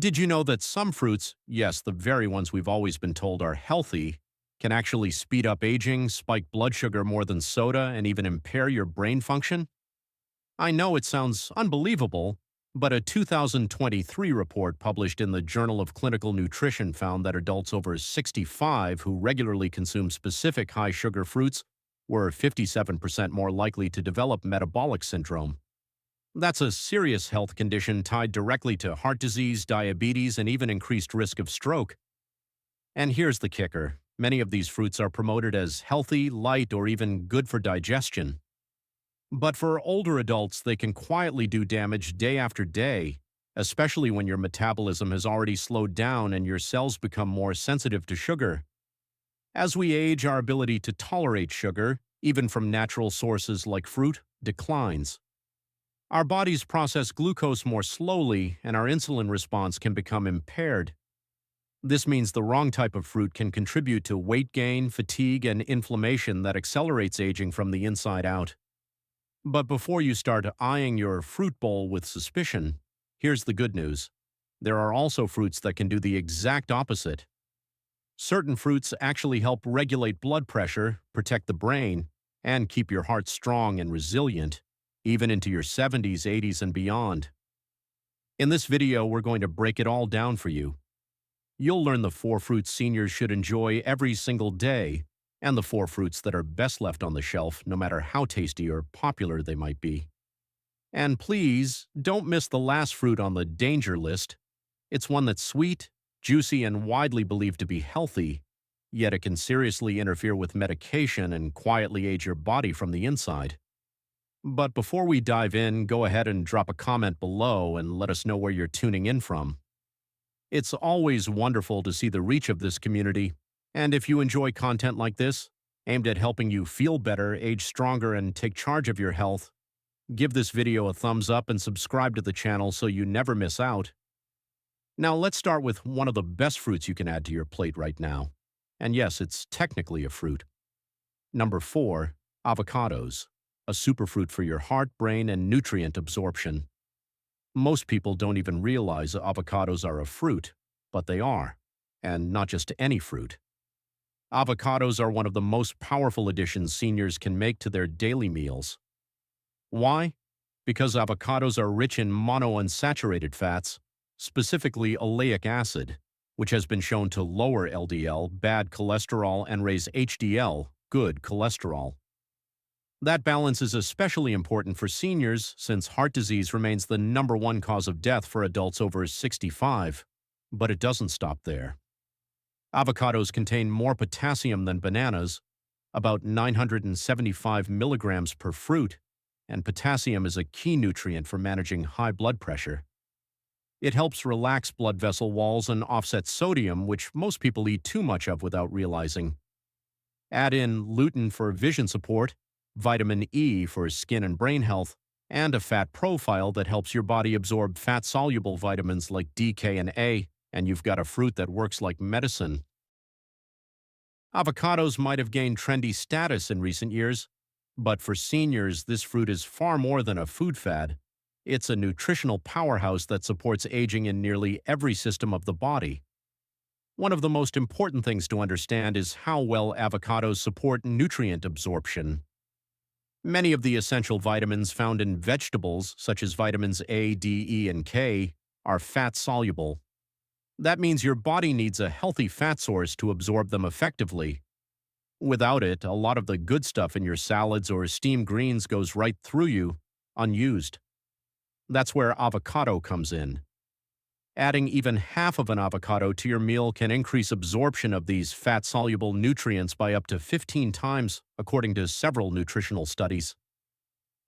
Did you know that some fruits, yes, the very ones we've always been told are healthy, can actually speed up aging, spike blood sugar more than soda, and even impair your brain function? I know it sounds unbelievable, but a 2023 report published in the Journal of Clinical Nutrition found that adults over 65 who regularly consume specific high sugar fruits were 57% more likely to develop metabolic syndrome. That's a serious health condition tied directly to heart disease, diabetes, and even increased risk of stroke. And here's the kicker: many of these fruits are promoted as healthy, light, or even good for digestion. But for older adults, they can quietly do damage day after day, especially when your metabolism has already slowed down and your cells become more sensitive to sugar. As we age, our ability to tolerate sugar, even from natural sources like fruit, declines. Our bodies process glucose more slowly, and our insulin response can become impaired. This means the wrong type of fruit can contribute to weight gain, fatigue, and inflammation that accelerates aging from the inside out. But before you start eyeing your fruit bowl with suspicion, here's the good news. There are also fruits that can do the exact opposite. Certain fruits actually help regulate blood pressure, protect the brain, and keep your heart strong and resilient, even into your 70s, 80s, and beyond. In this video, we're going to break it all down for you. You'll learn the 4 fruits seniors should enjoy every single day, and the 4 fruits that are best left on the shelf, no matter how tasty or popular they might be. And please, don't miss the last fruit on the danger list. It's one that's sweet, juicy, and widely believed to be healthy, yet it can seriously interfere with medication and quietly age your body from the inside. But before we dive in, go ahead and drop a comment below and let us know where you're tuning in from. It's always wonderful to see the reach of this community, and if you enjoy content like this, aimed at helping you feel better, age stronger, and take charge of your health, give this video a thumbs up and subscribe to the channel so you never miss out. Now let's start with one of the best fruits you can add to your plate right now. And yes, it's technically a fruit. Number 4, avocados, a superfruit for your heart, brain, and nutrient absorption. Most people don't even realize avocados are a fruit, but they are, and not just any fruit. Avocados are one of the most powerful additions seniors can make to their daily meals. Why? Because avocados are rich in monounsaturated fats, specifically oleic acid, which has been shown to lower LDL, bad cholesterol, and raise HDL, good cholesterol. That balance is especially important for seniors since heart disease remains the #1 cause of death for adults over 65. But it doesn't stop there. Avocados contain more potassium than bananas, about 975 milligrams per fruit, and potassium is a key nutrient for managing high blood pressure. It helps relax blood vessel walls and offset sodium, which most people eat too much of without realizing. Add in lutein for vision support, vitamin E for skin and brain health, and a fat profile that helps your body absorb fat-soluble vitamins like D, K, and A, and you've got a fruit that works like medicine. Avocados might have gained trendy status in recent years, but for seniors, this fruit is far more than a food fad. It's a nutritional powerhouse that supports aging in nearly every system of the body. One of the most important things to understand is how well avocados support nutrient absorption. Many of the essential vitamins found in vegetables, such as vitamins A, D, E, and K, are fat-soluble. That means your body needs a healthy fat source to absorb them effectively. Without it, a lot of the good stuff in your salads or steamed greens goes right through you, unused. That's where avocado comes in. Adding even half of an avocado to your meal can increase absorption of these fat-soluble nutrients by up to 15 times, according to several nutritional studies.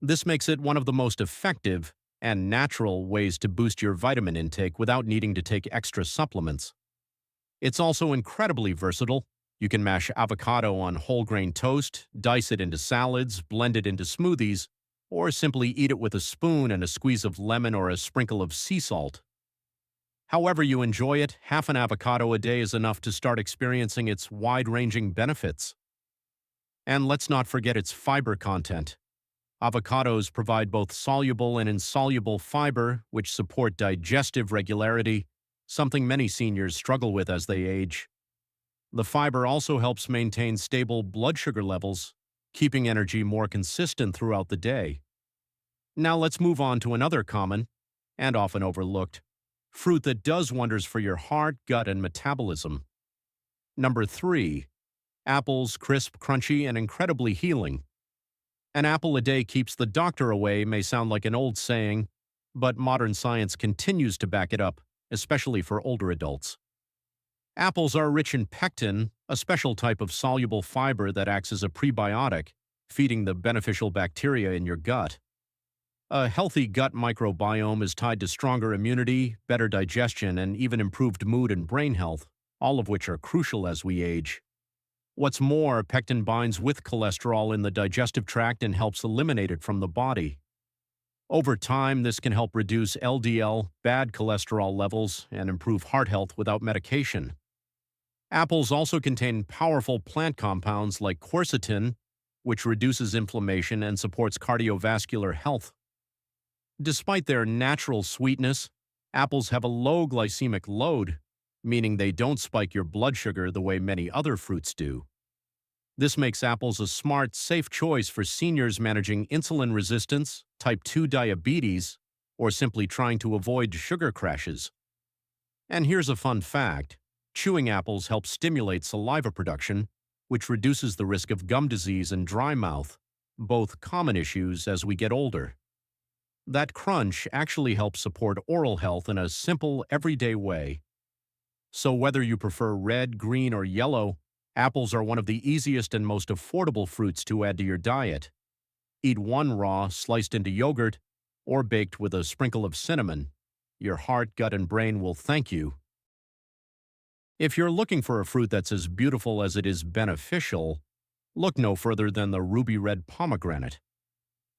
This makes it one of the most effective and natural ways to boost your vitamin intake without needing to take extra supplements. It's also incredibly versatile. You can mash avocado on whole grain toast, dice it into salads, blend it into smoothies, or simply eat it with a spoon and a squeeze of lemon or a sprinkle of sea salt. However you enjoy it, half an avocado a day is enough to start experiencing its wide-ranging benefits. And let's not forget its fiber content. Avocados provide both soluble and insoluble fiber, which support digestive regularity something many seniors struggle with as they age. The fiber also helps maintain stable blood sugar levels, keeping energy more consistent throughout the day. Now let's move on to another common, and often overlooked, fruit that does wonders for your heart, gut, and metabolism. Number 3. Apples, crisp, crunchy, and incredibly healing. An apple a day keeps the doctor away may sound like an old saying, but modern science continues to back it up, especially for older adults. Apples are rich in pectin, a special type of soluble fiber that acts as a prebiotic, feeding the beneficial bacteria in your gut. A healthy gut microbiome is tied to stronger immunity, better digestion, and even improved mood and brain health, all of which are crucial as we age. What's more, pectin binds with cholesterol in the digestive tract and helps eliminate it from the body. Over time, this can help reduce LDL, bad cholesterol levels, and improve heart health without medication. Apples also contain powerful plant compounds like quercetin, which reduces inflammation and supports cardiovascular health. Despite their natural sweetness, apples have a low glycemic load, meaning they don't spike your blood sugar the way many other fruits do. This makes apples a smart, safe choice for seniors managing insulin resistance, type 2 diabetes, or simply trying to avoid sugar crashes. And here's a fun fact. Chewing apples helps stimulate saliva production, which reduces the risk of gum disease and dry mouth, both common issues as we get older. That crunch actually helps support oral health in a simple, everyday way. So whether you prefer red, green, or yellow, apples are one of the easiest and most affordable fruits to add to your diet. Eat one raw, sliced into yogurt, or baked with a sprinkle of cinnamon. Your heart, gut, and brain will thank you. If you're looking for a fruit that's as beautiful as it is beneficial, look no further than the ruby red pomegranate.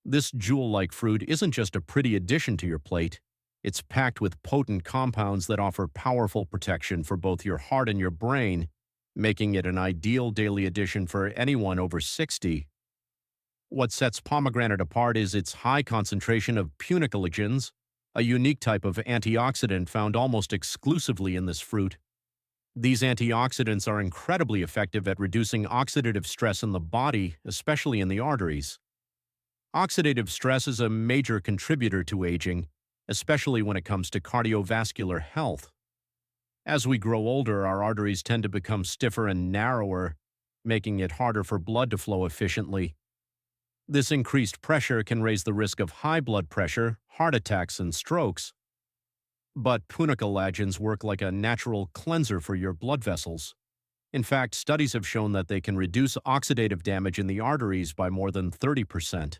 This jewel-like fruit isn't just a pretty addition to your plate. It's packed with potent compounds that offer powerful protection for both your heart and your brain, making it an ideal daily addition for anyone over 60. What sets pomegranate apart is its high concentration of punicalagins, a unique type of antioxidant found almost exclusively in this fruit. These antioxidants are incredibly effective at reducing oxidative stress in the body, especially in the arteries. Oxidative stress is a major contributor to aging, especially when it comes to cardiovascular health. As we grow older, our arteries tend to become stiffer and narrower, making it harder for blood to flow efficiently. This increased pressure can raise the risk of high blood pressure, heart attacks, and strokes. But punicalagins work like a natural cleanser for your blood vessels. In fact, studies have shown that they can reduce oxidative damage in the arteries by more than 30%.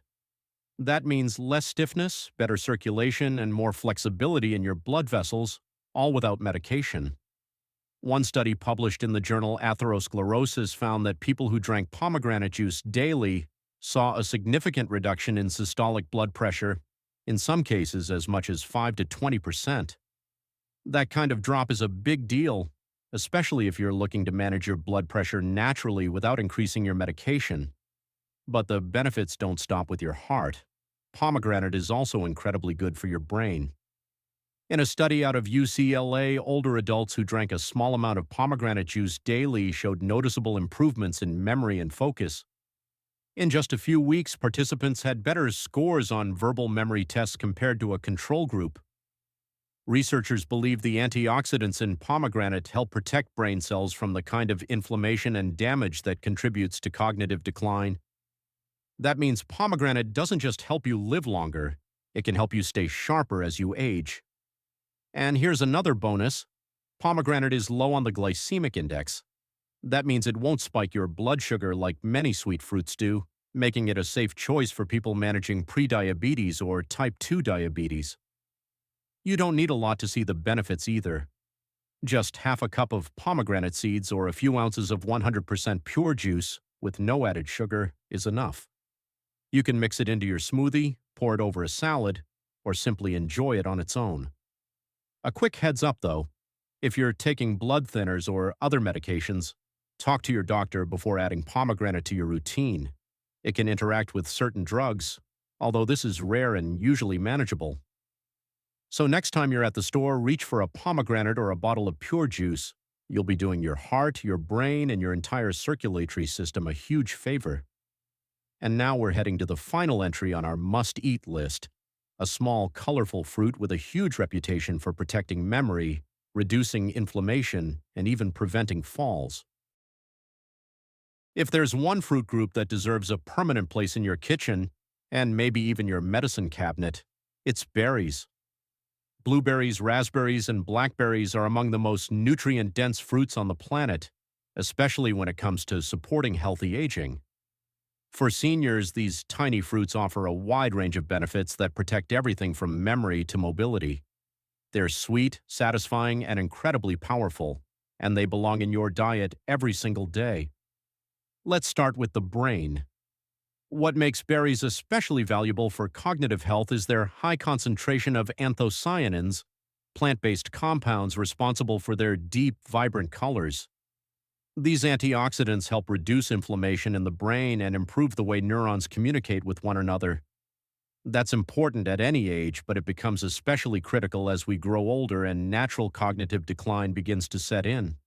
That means less stiffness, better circulation, and more flexibility in your blood vessels, all without medication. One study published in the journal Atherosclerosis found that people who drank pomegranate juice daily saw a significant reduction in systolic blood pressure, in some cases as much as 5 to 20%. That kind of drop is a big deal, especially if you're looking to manage your blood pressure naturally without increasing your medication. But the benefits don't stop with your heart. Pomegranate is also incredibly good for your brain. In a study out of UCLA, older adults who drank a small amount of pomegranate juice daily showed noticeable improvements in memory and focus. In just a few weeks, participants had better scores on verbal memory tests compared to a control group. Researchers believe the antioxidants in pomegranate help protect brain cells from the kind of inflammation and damage that contributes to cognitive decline. That means pomegranate doesn't just help you live longer, it can help you stay sharper as you age. And here's another bonus. Pomegranate is low on the glycemic index. That means it won't spike your blood sugar like many sweet fruits do, making it a safe choice for people managing prediabetes or type 2 diabetes. You don't need a lot to see the benefits either. Just half a cup of pomegranate seeds or a few ounces of 100% pure juice with no added sugar is enough. You can mix it into your smoothie, pour it over a salad, or simply enjoy it on its own. A quick heads up though, if you're taking blood thinners or other medications, talk to your doctor before adding pomegranate to your routine. It can interact with certain drugs, although this is rare and usually manageable. So next time you're at the store, reach for a pomegranate or a bottle of pure juice. You'll be doing your heart, your brain, and your entire circulatory system a huge favor. And now we're heading to the final entry on our must-eat list, a small, colorful fruit with a huge reputation for protecting memory, reducing inflammation, and even preventing falls. If there's one fruit group that deserves a permanent place in your kitchen, and maybe even your medicine cabinet, it's berries. Blueberries, raspberries, and blackberries are among the most nutrient-dense fruits on the planet, especially when it comes to supporting healthy aging. For seniors, these tiny fruits offer a wide range of benefits that protect everything from memory to mobility. They're sweet, satisfying, and incredibly powerful, and they belong in your diet every single day. Let's start with the brain. What makes berries especially valuable for cognitive health is their high concentration of anthocyanins, plant-based compounds responsible for their deep, vibrant colors. These antioxidants help reduce inflammation in the brain and improve the way neurons communicate with one another. That's important at any age, but it becomes especially critical as we grow older and natural cognitive decline begins to set in.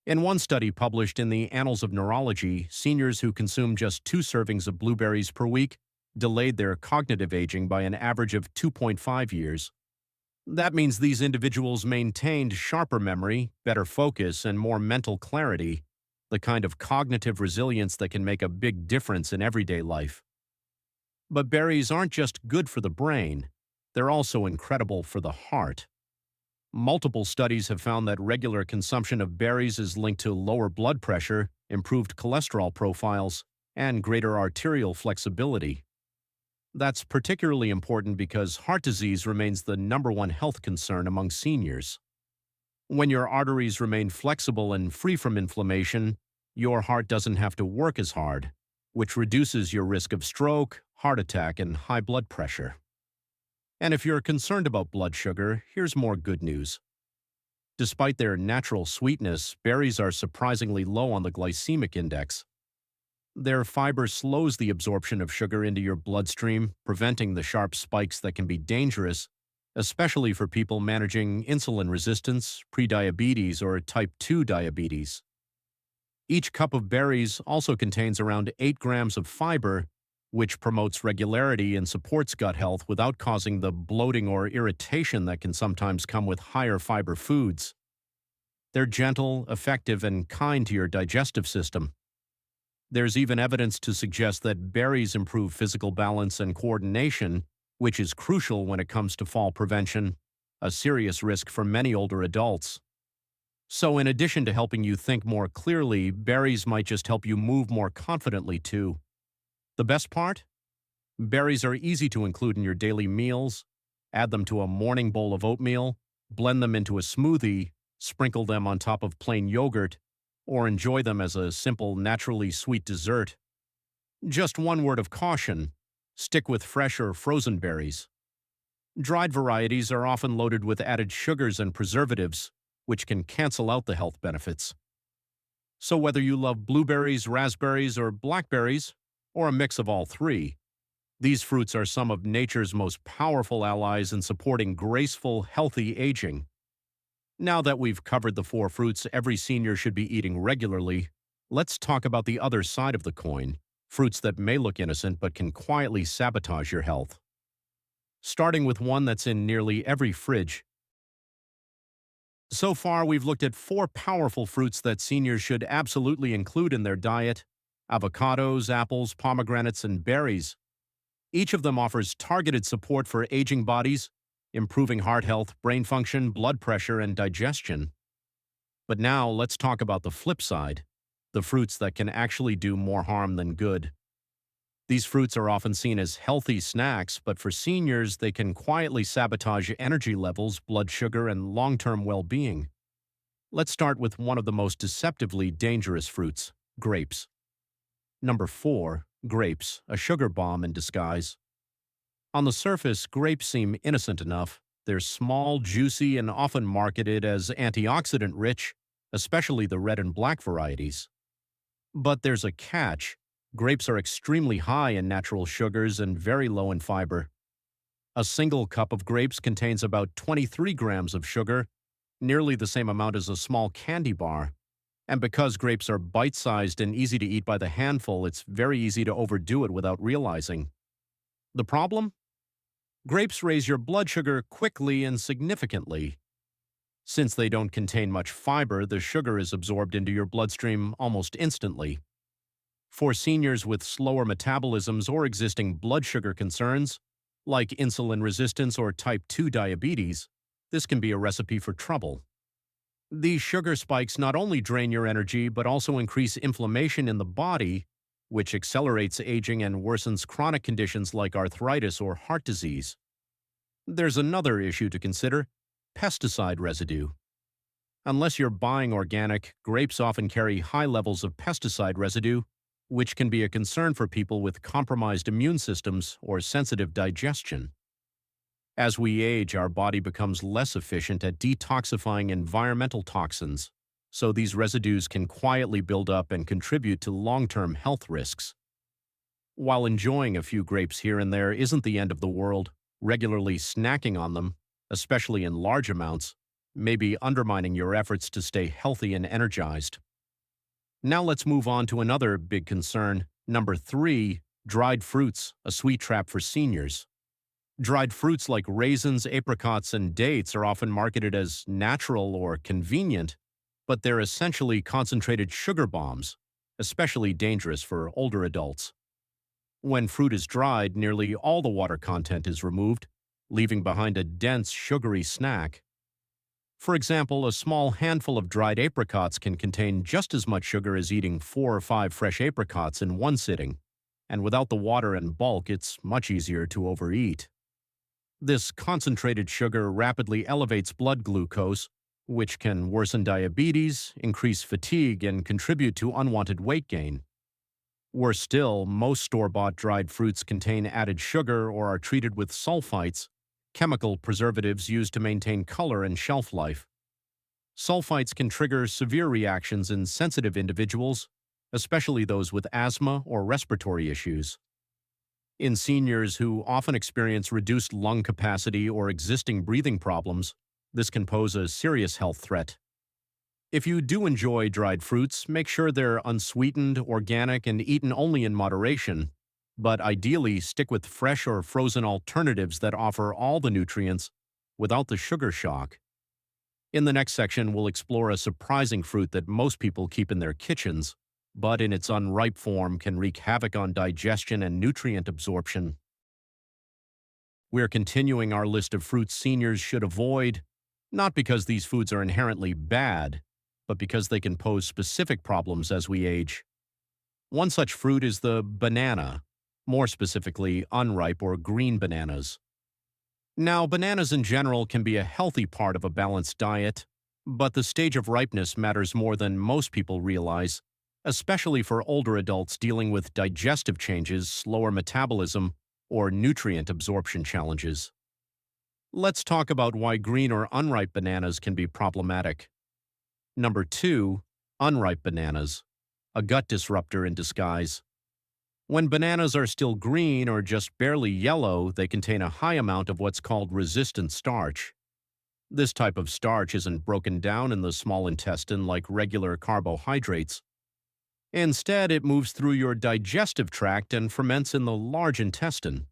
In one study published in the Annals of Neurology, seniors who consumed just 2 servings of blueberries per week delayed their cognitive aging by an average of 2.5 years. That means these individuals maintained sharper memory, better focus, and more mental clarity, the kind of cognitive resilience that can make a big difference in everyday life. But berries aren't just good for the brain, they're also incredible for the heart. Multiple studies have found that regular consumption of berries is linked to lower blood pressure, improved cholesterol profiles, and greater arterial flexibility. That's particularly important because heart disease remains the #1 health concern among seniors. When your arteries remain flexible and free from inflammation, your heart doesn't have to work as hard, which reduces your risk of stroke, heart attack, and high blood pressure. And if you're concerned about blood sugar, here's more good news. Despite their natural sweetness, berries are surprisingly low on the glycemic index. Their fiber slows the absorption of sugar into your bloodstream, preventing the sharp spikes that can be dangerous, especially for people managing insulin resistance, prediabetes, or type 2 diabetes. Each cup of berries also contains around 8 grams of fiber, which promotes regularity and supports gut health without causing the bloating or irritation that can sometimes come with higher fiber foods. They're gentle, effective, and kind to your digestive system. There's even evidence to suggest that berries improve physical balance and coordination, which is crucial when it comes to fall prevention, a serious risk for many older adults. So in addition to helping you think more clearly, berries might just help you move more confidently too. The best part? Berries are easy to include in your daily meals. Add them to a morning bowl of oatmeal, blend them into a smoothie, sprinkle them on top of plain yogurt, or enjoy them as a simple, naturally sweet dessert. Just one word of caution: stick with fresh or frozen berries. Dried varieties are often loaded with added sugars and preservatives, which can cancel out the health benefits. So whether you love blueberries, raspberries, or blackberries, or a mix of all three, these fruits are some of nature's most powerful allies in supporting graceful, healthy aging. Now that we've covered the 4 fruits every senior should be eating regularly, let's talk about the other side of the coin, fruits that may look innocent but can quietly sabotage your health. Starting with one that's in nearly every fridge. So far, we've looked at 4 powerful fruits that seniors should absolutely include in their diet: avocados, apples, pomegranates, and berries. Each of them offers targeted support for aging bodies, improving heart health, brain function, blood pressure, and digestion. But now let's talk about the flip side, the fruits that can actually do more harm than good. These fruits are often seen as healthy snacks, but for seniors, they can quietly sabotage energy levels, blood sugar, and long-term well-being. Let's start with one of the most deceptively dangerous fruits, grapes. Number 4, grapes, a sugar bomb in disguise. On the surface, grapes seem innocent enough. They're small, juicy, and often marketed as antioxidant-rich, especially the red and black varieties. But there's a catch. Grapes are extremely high in natural sugars and very low in fiber. A single cup of grapes contains about 23 grams of sugar, nearly the same amount as a small candy bar. And because grapes are bite-sized and easy to eat by the handful, it's very easy to overdo it without realizing. The problem? Grapes raise your blood sugar quickly and significantly. Since they don't contain much fiber, the sugar is absorbed into your bloodstream almost instantly. For seniors with slower metabolisms or existing blood sugar concerns, like insulin resistance or type 2 diabetes, this can be a recipe for trouble. These sugar spikes not only drain your energy but also increase inflammation in the body, which accelerates aging and worsens chronic conditions like arthritis or heart disease. There's another issue to consider: pesticide residue. Unless you're buying organic, grapes often carry high levels of pesticide residue, which can be a concern for people with compromised immune systems or sensitive digestion. As we age, our body becomes less efficient at detoxifying environmental toxins, so these residues can quietly build up and contribute to long-term health risks. While enjoying a few grapes here and there isn't the end of the world, regularly snacking on them, especially in large amounts, may be undermining your efforts to stay healthy and energized. Now let's move on to another big concern. Number 3, dried fruits, a sweet trap for seniors. Dried fruits like raisins, apricots, and dates are often marketed as natural or convenient, but they're essentially concentrated sugar bombs, especially dangerous for older adults. When fruit is dried, nearly all the water content is removed, leaving behind a dense, sugary snack. For example, a small handful of dried apricots can contain just as much sugar as eating 4 or 5 fresh apricots in one sitting, and without the water and bulk, it's much easier to overeat. This concentrated sugar rapidly elevates blood glucose, which can worsen diabetes, increase fatigue, and contribute to unwanted weight gain. Worse still, most store-bought dried fruits contain added sugar or are treated with sulfites, chemical preservatives used to maintain color and shelf life. Sulfites can trigger severe reactions in sensitive individuals, especially those with asthma or respiratory issues. In seniors who often experience reduced lung capacity or existing breathing problems, this can pose a serious health threat. If you do enjoy dried fruits, make sure they're unsweetened, organic, and eaten only in moderation, but ideally stick with fresh or frozen alternatives that offer all the nutrients without the sugar shock. In the next section, we'll explore a surprising fruit that most people keep in their kitchens, but in its unripe form can wreak havoc on digestion and nutrient absorption. We're continuing our list of fruits seniors should avoid, not because these foods are inherently bad, but because they can pose specific problems as we age. One such fruit is the banana, more specifically unripe or green bananas. Now, bananas in general can be a healthy part of a balanced diet, but the stage of ripeness matters more than most people realize, especially for older adults dealing with digestive changes, slower metabolism, or nutrient absorption challenges. Let's talk about why green or unripe bananas can be problematic. Number 2, unripe bananas, a gut disruptor in disguise. When bananas are still green or just barely yellow, they contain a high amount of what's called resistant starch. This type of starch isn't broken down in the small intestine like regular carbohydrates. Instead, it moves through your digestive tract and ferments in the large intestine.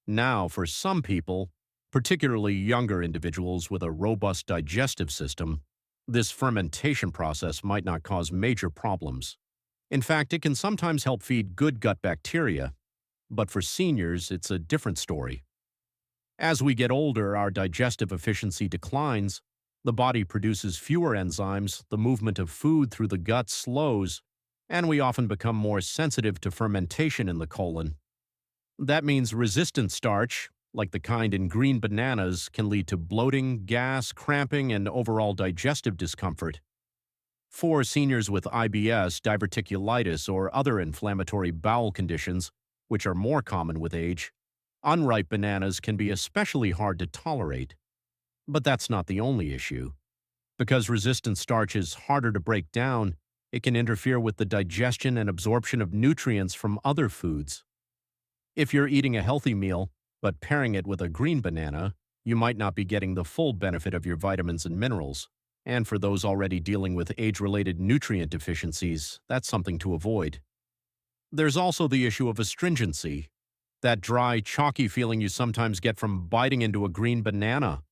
Now, for some people, particularly younger individuals with a robust digestive system, this fermentation process might not cause major problems. In fact, it can sometimes help feed good gut bacteria, but for seniors, it's a different story. As we get older, our digestive efficiency declines, the body produces fewer enzymes, the movement of food through the gut slows, and we often become more sensitive to fermentation in the colon. That means resistant starch, like the kind in green bananas, can lead to bloating, gas, cramping, and overall digestive discomfort. For seniors with IBS, diverticulitis, or other inflammatory bowel conditions, which are more common with age, unripe bananas can be especially hard to tolerate. But that's not the only issue. Because resistant starch is harder to break down, it can interfere with the digestion and absorption of nutrients from other foods. If you're eating a healthy meal, But pairing it with a green banana, you might not be getting the full benefit of your vitamins and minerals. And for those already dealing with age-related nutrient deficiencies, that's something to avoid. There's also the issue of astringency, that dry, chalky feeling you sometimes get from biting into a green banana.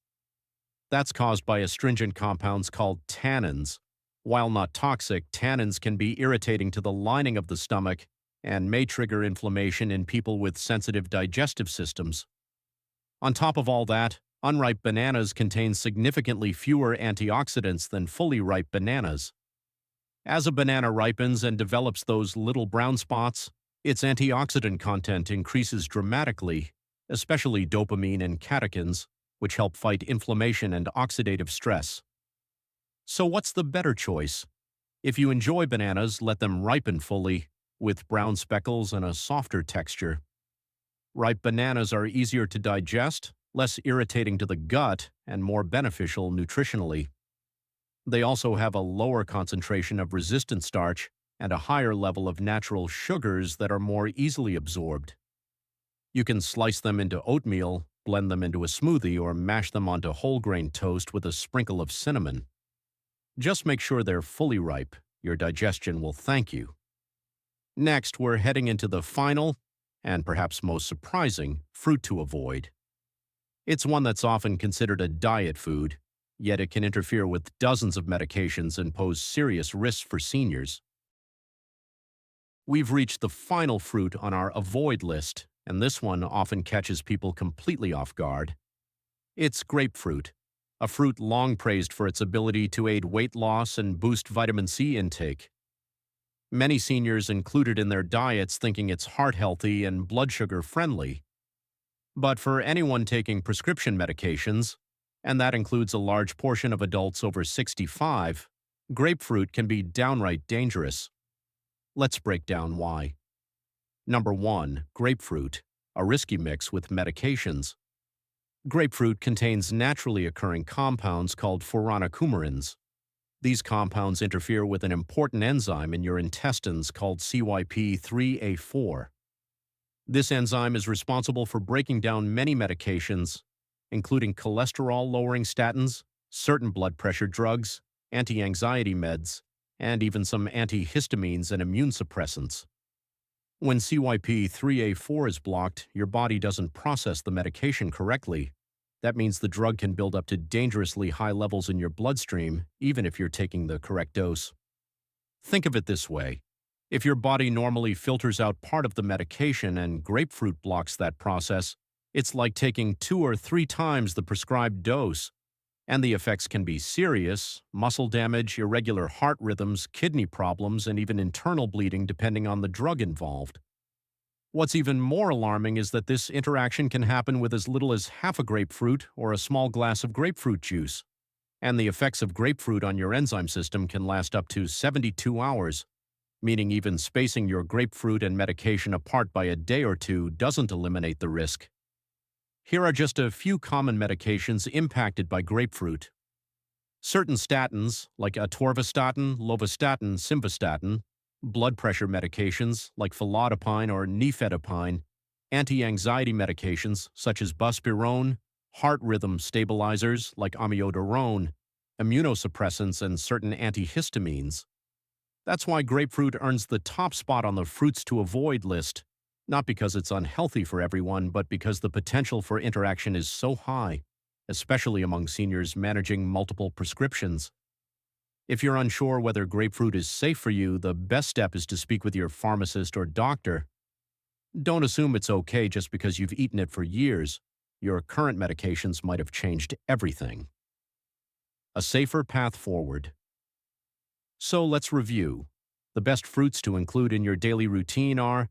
That's caused by astringent compounds called tannins. While not toxic, tannins can be irritating to the lining of the stomach and may trigger inflammation in people with sensitive digestive systems. On top of all that, unripe bananas contain significantly fewer antioxidants than fully ripe bananas. As a banana ripens and develops those little brown spots, its antioxidant content increases dramatically, especially dopamine and catechins, which help fight inflammation and oxidative stress. So what's the better choice? If you enjoy bananas, let them ripen fully, with brown speckles and a softer texture. Ripe bananas are easier to digest, less irritating to the gut, and more beneficial nutritionally. They also have a lower concentration of resistant starch and a higher level of natural sugars that are more easily absorbed. You can slice them into oatmeal, blend them into a smoothie, or mash them onto whole grain toast with a sprinkle of cinnamon. Just make sure they're fully ripe. Your digestion will thank you. Next, we're heading into the final, and perhaps most surprising, fruit to avoid. It's one that's often considered a diet food, yet it can interfere with dozens of medications and pose serious risks for seniors. We've reached the final fruit on our avoid list, and this one often catches people completely off guard. It's grapefruit, a fruit long praised for its ability to aid weight loss and boost vitamin C intake. Many seniors include it in their diets thinking it's heart-healthy and blood sugar friendly. But for anyone taking prescription medications, and that includes a large portion of adults over 65, grapefruit can be downright dangerous. Let's break down why. Number 1. Grapefruit, a risky mix with medications. Grapefruit contains naturally occurring compounds called furanocoumarins. These compounds interfere with an important enzyme in your intestines called CYP3A4. This enzyme is responsible for breaking down many medications, including cholesterol-lowering statins, certain blood pressure drugs, anti-anxiety meds, and even some antihistamines and immune suppressants. When CYP3A4 is blocked, your body doesn't process the medication correctly. That means the drug can build up to dangerously high levels in your bloodstream, even if you're taking the correct dose. Think of it this way. If your body normally filters out part of the medication and grapefruit blocks that process, it's like taking 2 or 3 times the prescribed dose. And the effects can be serious: muscle damage, irregular heart rhythms, kidney problems, and even internal bleeding depending on the drug involved. What's even more alarming is that this interaction can happen with as little as half a grapefruit or a small glass of grapefruit juice. And the effects of grapefruit on your enzyme system can last up to 72 hours, meaning even spacing your grapefruit and medication apart by a day or two doesn't eliminate the risk. Here are just a few common medications impacted by grapefruit. Certain statins, like atorvastatin, lovastatin, simvastatin, blood pressure medications, like felodipine or nifedipine, anti-anxiety medications, such as buspirone, heart rhythm stabilizers, like amiodarone, immunosuppressants, and certain antihistamines. That's why grapefruit earns the top spot on the fruits to avoid list, not because it's unhealthy for everyone, but because the potential for interaction is so high, especially among seniors managing multiple prescriptions. If you're unsure whether grapefruit is safe for you, the best step is to speak with your pharmacist or doctor. Don't assume it's okay just because you've eaten it for years. Your current medications might have changed everything. A safer path forward. So let's review. The best fruits to include in your daily routine are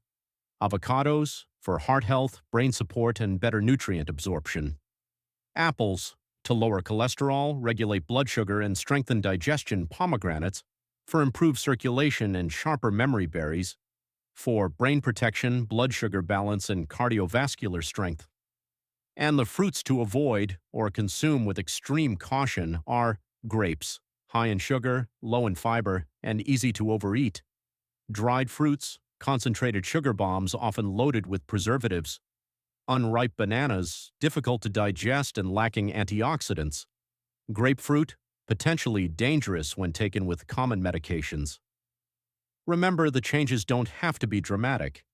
avocados, for heart health, brain support, and better nutrient absorption. Apples, to lower cholesterol, regulate blood sugar, and strengthen digestion. Pomegranates, for improved circulation and sharper memory berries. For brain protection, blood sugar balance, and cardiovascular strength. And the fruits to avoid or consume with extreme caution are grapes, high in sugar, low in fiber, and easy to overeat. Dried fruits, concentrated sugar bombs often loaded with preservatives. Unripe bananas, difficult to digest and lacking antioxidants. Grapefruit, potentially dangerous when taken with common medications. Remember, the changes don't have to be dramatic.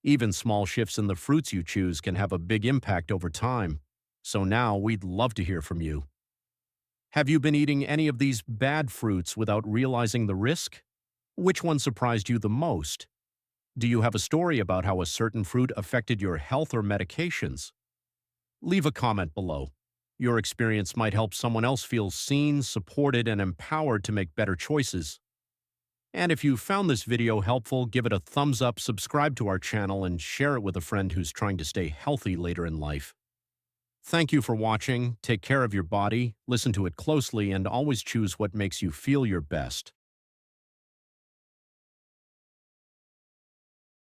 Even small shifts in the fruits you choose can have a big impact over time. So now we'd love to hear from you. Have you been eating any of these bad fruits without realizing the risk? Which one surprised you the most? Do you have a story about how a certain fruit affected your health or medications? Leave a comment below. Your experience might help someone else feel seen, supported, and empowered to make better choices. And if you found this video helpful, give it a thumbs up, subscribe to our channel, and share it with a friend who's trying to stay healthy later in life. Thank you for watching. Take care of your body, listen to it closely, and always choose what makes you feel your best.